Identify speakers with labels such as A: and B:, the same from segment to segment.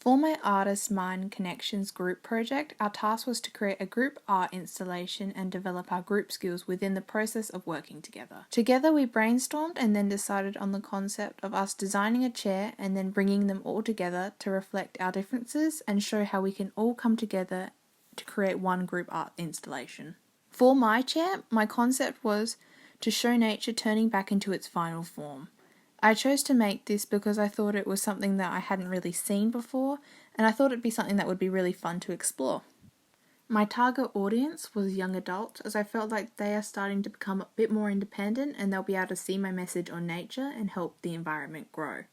A: For my Artist Mind Connections group project, our task was to create a group art installation and develop our group skills within the process of working together. Together we brainstormed and then decided on the concept of us designing a chair and then bringing them all together to reflect our differences and show how we can all come together to create one group art installation. For my chair, my concept was to show nature turning back into its final form. I chose to make this because I thought it was something that I hadn't really seen before, and I thought it'd be something that would be really fun to explore. My target audience was young adults, as I felt like they are starting to become a bit more independent and they'll be able to see my message on nature and help the environment grow.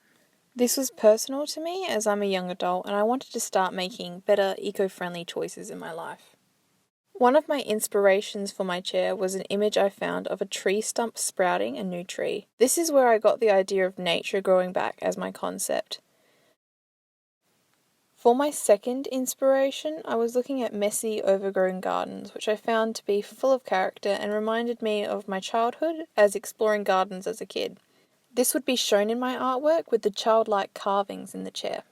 A: This was personal to me as I'm a young adult and I wanted to start making better eco-friendly choices in my life. One of my inspirations for my chair was an image I found of a tree stump sprouting a new tree. This is where I got the idea of nature growing back as my concept. For my second inspiration, I was looking at messy, overgrown gardens, which I found to be full of character and reminded me of my childhood as exploring gardens as a kid. This would be shown in my artwork with the childlike carvings in the chair.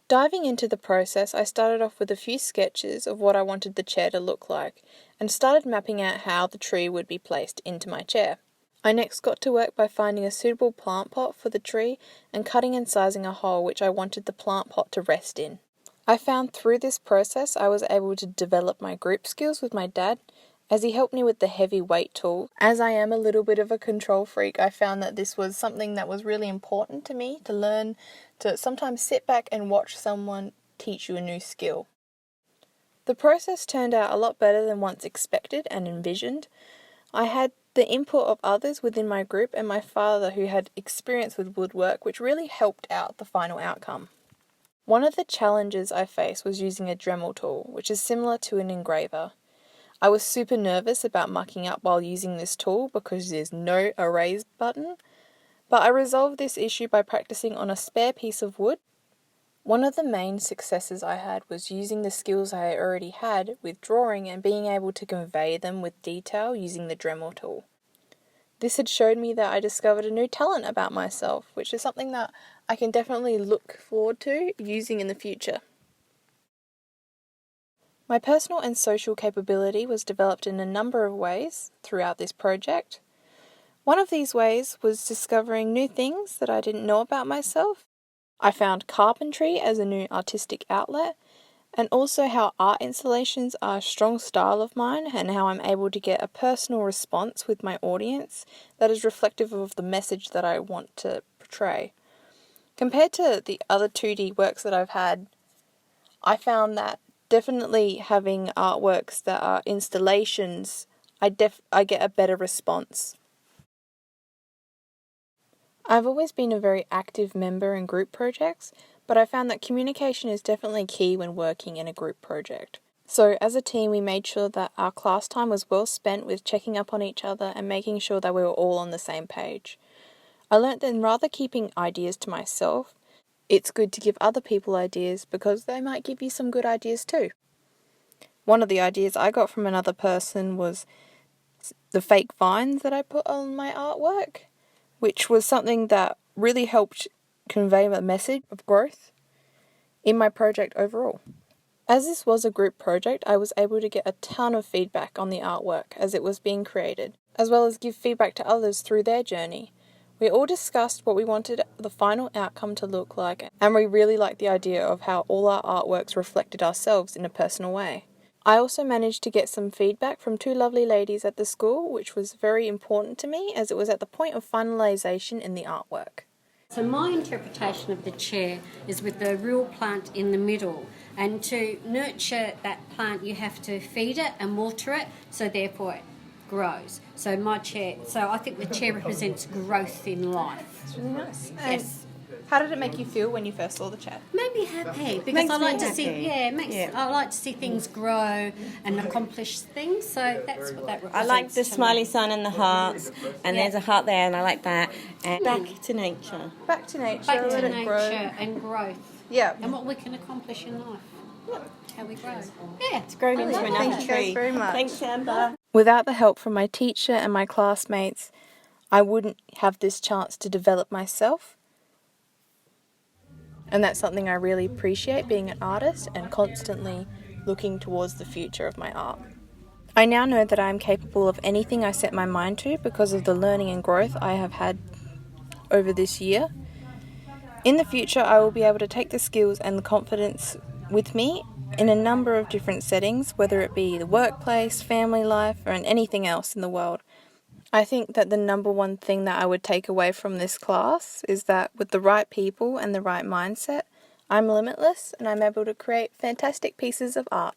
A: Diving into the process, I started off with a few sketches of what I wanted the chair to look like, and started mapping out how the tree would be placed into my chair. I next got to work by finding a suitable plant pot for the tree and cutting and sizing a hole which I wanted the plant pot to rest in. I found through this process I was able to develop my group skills with my dad, as he helped me with the heavy weight tool. As I am a little bit of a control freak, I found that this was something that was really important to me to learn to sometimes sit back and watch someone teach you a new skill. The process turned out a lot better than once expected and envisioned. I had the input of others within my group and my father who had experience with woodwork, which really helped out the final outcome. One of the challenges I faced was using a Dremel tool, which is similar to an engraver. I was super nervous about mucking up while using this tool because there's no erase button, but I resolved this issue by practicing on a spare piece of wood. One of the main successes I had was using the skills I already had with drawing and being able to convey them with detail using the Dremel tool. This had showed me that I discovered a new talent about myself, which is something that I can definitely look forward to using in the future. My personal and social capability was developed in a number of ways throughout this project. One of these ways was discovering new things that I didn't know about myself. I found carpentry as a new artistic outlet, and also how art installations are a strong style of mine and how I'm able to get a personal response with my audience that is reflective of the message that I want to portray. Compared to the other 2D works that I've had, I found that definitely having artworks that are installations, I get a better response. I've always been a very active member in group projects, but I found that communication is definitely key when working in a group project. So as a team, we made sure that our class time was well spent with checking up on each other and making sure that we were all on the same page. I learnt that rather keeping ideas to myself, it's good to give other people ideas because they might give you some good ideas too. One of the ideas I got from another person was the fake vines that I put on my artwork, which was something that really helped convey a message of growth in my project overall. As this was a group project, I was able to get a ton of feedback on the artwork as it was being created, as well as give feedback to others through their journey. We all discussed what we wanted the final outcome to look like, and we really liked the idea of how all our artworks reflected ourselves in a personal way. I also managed to get some feedback from 2 lovely ladies at the school, which was very important to me as it was at the point of finalisation in the artwork.
B: So my interpretation of the chair is with the real plant in the middle, and to nurture that plant you have to feed it and water it, so therefore it grows. So I think the chair represents growth in life.
A: It's really nice.
B: Yes.
A: How did it make you feel when you first saw the chair?
B: Made me happy because
C: Makes
B: I like
C: me
B: to
C: happy.
B: see. I like to see things grow and accomplish things. So that's what that represents.
C: I like the
B: to
C: smiley
B: me.
C: sun and the hearts, and there's a heart there, and I like that. And back to nature.
A: Back to nature,
B: Back
A: let
B: to
A: it
B: nature
A: grow.
B: and growth.
A: Yeah.
B: And what we can accomplish in life. How we grow. Yeah.
C: It's grown into another
A: Thank you guys
C: tree.
A: very much.
C: Thanks, Amber.
A: Without the help from my teacher and my classmates, I wouldn't have this chance to develop myself. And that's something I really appreciate, being an artist and constantly looking towards the future of my art. I now know that I am capable of anything I set my mind to because of the learning and growth I have had over this year. In the future, I will be able to take the skills and the confidence with me in a number of different settings, whether it be the workplace, family life, or in anything else in the world. I think that the number one thing that I would take away from this class is that with the right people and the right mindset, I'm limitless and I'm able to create fantastic pieces of art.